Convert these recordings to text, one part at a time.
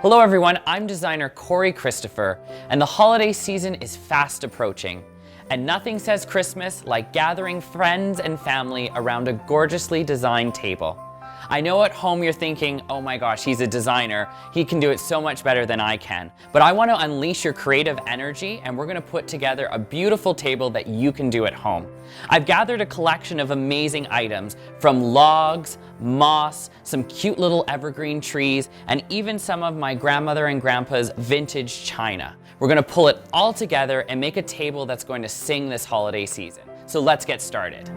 Hello everyone, I'm designer Cory Christopher, and the holiday season is fast approaching. And nothing says Christmas like gathering friends and family around a gorgeously designed table. I know at home you're thinking, oh my gosh, he's a designer. He can do it so much better than I can. But I want to unleash your creative energy, and we're going to put together a beautiful table that you can do at home. I've gathered a collection of amazing items from logs, moss, some cute little evergreen trees, and even some of my grandmother and grandpa's vintage china. We're going to pull it all together and make a table that's going to sing this holiday season. So let's get started.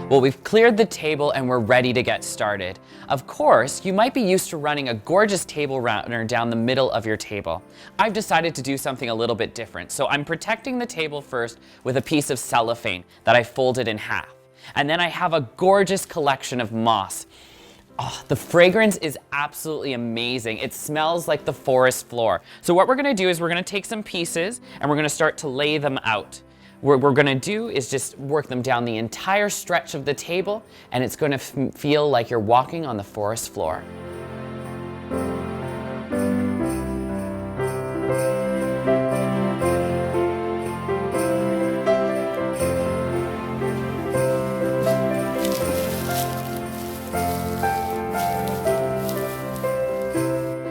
Well, we've cleared the table and we're ready to get started. Of course, you might be used to running a gorgeous table runner down the middle of your table. I've decided to do something a little bit different. So I'm protecting the table first with a piece of cellophane that I folded in half. And then I have a gorgeous collection of moss. Oh, the fragrance is absolutely amazing. It smells like the forest floor. So what we're gonna do is we're gonna take some pieces and we're gonna start to lay them out. What we're gonna do is just work them down the entire stretch of the table, and it's gonna feel like you're walking on the forest floor.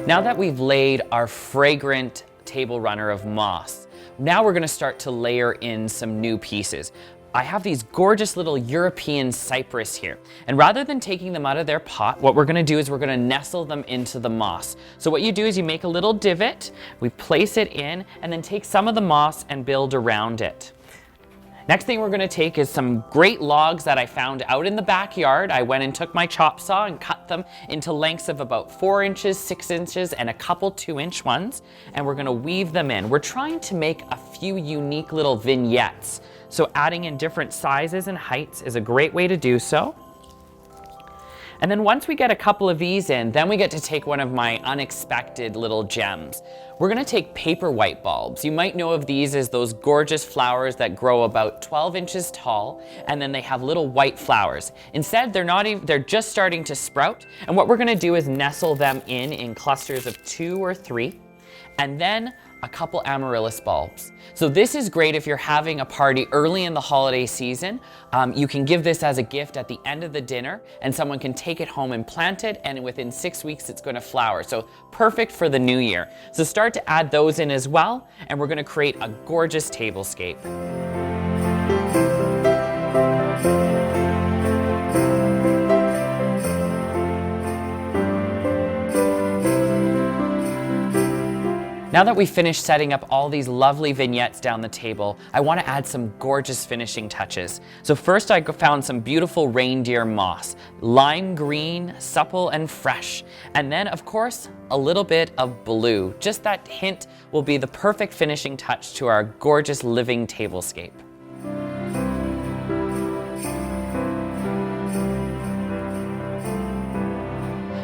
Now that we've laid our fragrant table runner of moss, now we're going to start to layer in some new pieces. I have these gorgeous little European cypress here, and rather than taking them out of their pot, what we're going to do is we're going to nestle them into the moss. So what you do is you make a little divot, we place it in, and then take some of the moss and build around it. Next thing we're going to take is some great logs that I found out in the backyard. I went and took my chop saw and cut them into lengths of about 4 inches, 6 inches, and a couple 2-inch ones. And we're going to weave them in. We're trying to make a few unique little vignettes. So adding in different sizes and heights is a great way to do so. And then once we get a couple of these in, then we get to take one of my unexpected little gems. We're going to take paper white bulbs. You might know of these as those gorgeous flowers that grow about 12 inches tall, and then they have little white flowers. Instead, they're just starting to sprout, and what we're going to do is nestle them in clusters of 2 or 3, and then a couple amaryllis bulbs. So this is great if you're having a party early in the holiday season. You can give this as a gift at the end of the dinner, and someone can take it home and plant it, and within 6 weeks it's going to flower. So perfect for the new year. So start to add those in as well, and we're going to create a gorgeous tablescape. Now that we've finished setting up all these lovely vignettes down the table, I want to add some gorgeous finishing touches. So first I found some beautiful reindeer moss, lime green, supple and fresh. And then of course, a little bit of blue. Just that hint will be the perfect finishing touch to our gorgeous living tablescape.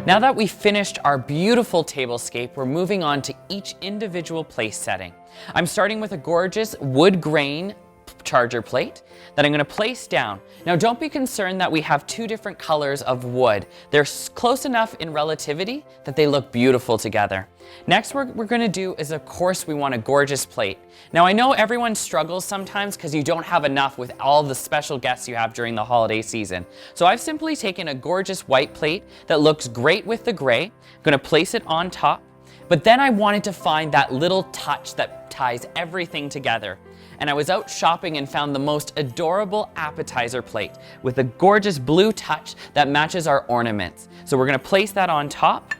Now that we've finished our beautiful tablescape, we're moving on to each individual place setting. I'm starting with a gorgeous wood grain charger plate that I'm going to place down. Now don't be concerned that we have 2 different colors of wood. They're close enough in relativity that they look beautiful together. Next what we're going to do is, of course, we want a gorgeous plate. Now I know everyone struggles sometimes because you don't have enough with all the special guests you have during the holiday season. So I've simply taken a gorgeous white plate that looks great with the gray. I'm going to place it on top, but then I wanted to find that little touch that ties everything together. And I was out shopping and found the most adorable appetizer plate with a gorgeous blue touch that matches our ornaments. So we're going to place that on top.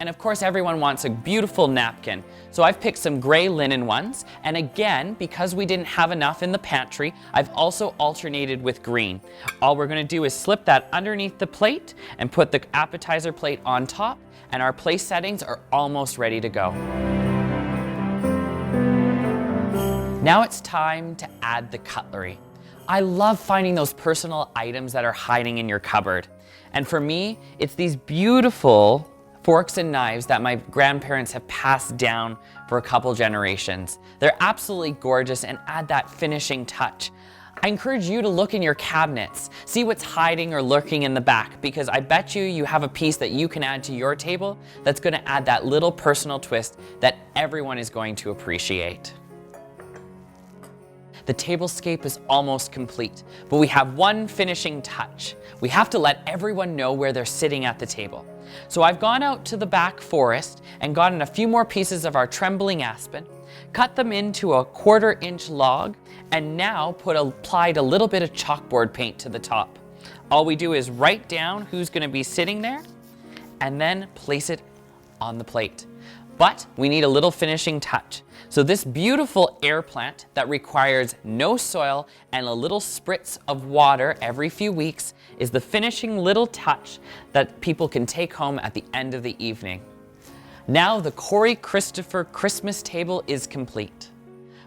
And of course, everyone wants a beautiful napkin. So I've picked some gray linen ones. And again, because we didn't have enough in the pantry, I've also alternated with green. All we're going to do is slip that underneath the plate and put the appetizer plate on top. And our place settings are almost ready to go. Now it's time to add the cutlery. I love finding those personal items that are hiding in your cupboard. And for me, it's these beautiful forks and knives that my grandparents have passed down for a couple generations. They're absolutely gorgeous and add that finishing touch. I encourage you to look in your cabinets, see what's hiding or lurking in the back, because I bet you have a piece that you can add to your table that's going to add that little personal twist that everyone is going to appreciate. The tablescape is almost complete, but we have one finishing touch. We have to let everyone know where they're sitting at the table. So I've gone out to the back forest and gotten a few more pieces of our trembling aspen, cut them into a 1/4 inch log, and now applied a little bit of chalkboard paint to the top. All we do is write down who's going to be sitting there and then place it on the plate. But we need a little finishing touch. So this beautiful air plant that requires no soil and a little spritz of water every few weeks is the finishing little touch that people can take home at the end of the evening. Now the Cory Christopher Christmas table is complete.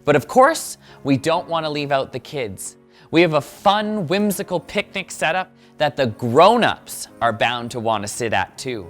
But of course, we don't want to leave out the kids. We have a fun, whimsical picnic setup that the grown-ups are bound to want to sit at too.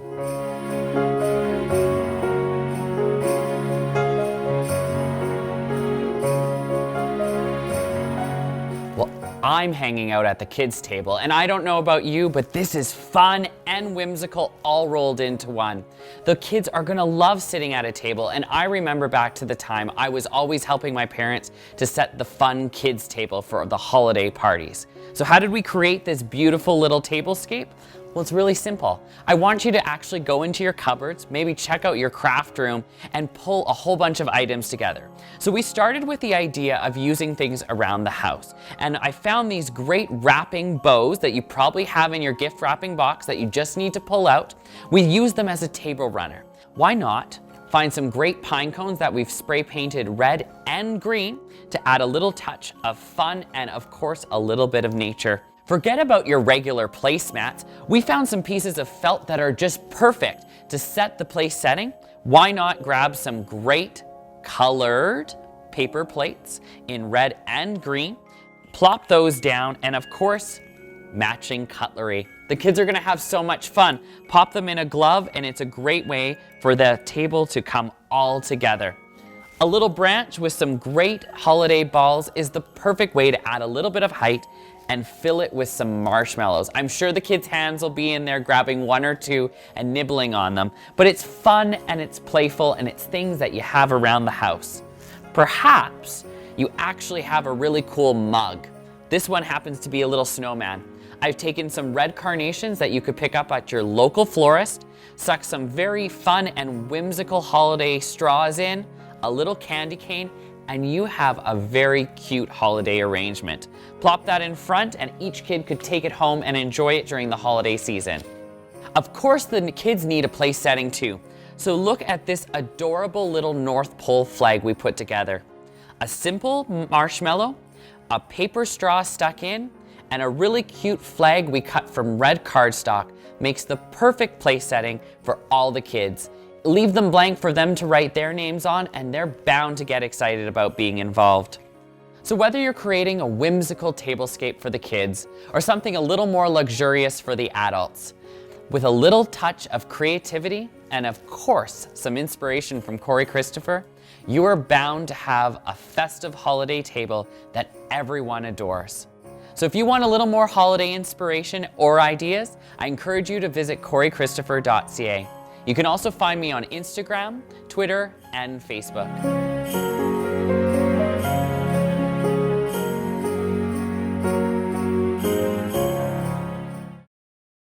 I'm hanging out at the kids' table, and I don't know about you, but this is fun and whimsical all rolled into one. The kids are gonna love sitting at a table, and I remember back to the time I was always helping my parents to set the fun kids' table for the holiday parties. So how did we create this beautiful little tablescape? Well, it's really simple. I want you to actually go into your cupboards, maybe check out your craft room, and pull a whole bunch of items together. So we started with the idea of using things around the house. And I found these great wrapping bows that you probably have in your gift wrapping box that you just need to pull out. We use them as a table runner. Why not find some great pine cones that we've spray painted red and green to add a little touch of fun and, of course, a little bit of nature. Forget about your regular placemats. We found some pieces of felt that are just perfect to set the place setting. Why not grab some great colored paper plates in red and green, plop those down, and of course, matching cutlery. The kids are gonna have so much fun. Pop them in a glove, and it's a great way for the table to come all together. A little branch with some great holiday balls is the perfect way to add a little bit of height and fill it with some marshmallows. I'm sure the kids' hands will be in there grabbing one or two and nibbling on them, but it's fun and it's playful and it's things that you have around the house. Perhaps you actually have a really cool mug. This one happens to be a little snowman. I've taken some red carnations that you could pick up at your local florist, stuck some very fun and whimsical holiday straws in, a little candy cane, and you have a very cute holiday arrangement. Plop that in front and each kid could take it home and enjoy it during the holiday season. Of course, the kids need a place setting too. So look at this adorable little North Pole flag we put together. A simple marshmallow, a paper straw stuck in, and a really cute flag we cut from red cardstock makes the perfect place setting for all the kids. Leave them blank for them to write their names on, and they're bound to get excited about being involved. So whether you're creating a whimsical tablescape for the kids or something a little more luxurious for the adults, with a little touch of creativity and of course some inspiration from Cory Christopher, you are bound to have a festive holiday table that everyone adores. So if you want a little more holiday inspiration or ideas, I encourage you to visit corychristopher.ca. You can also find me on Instagram, Twitter, and Facebook.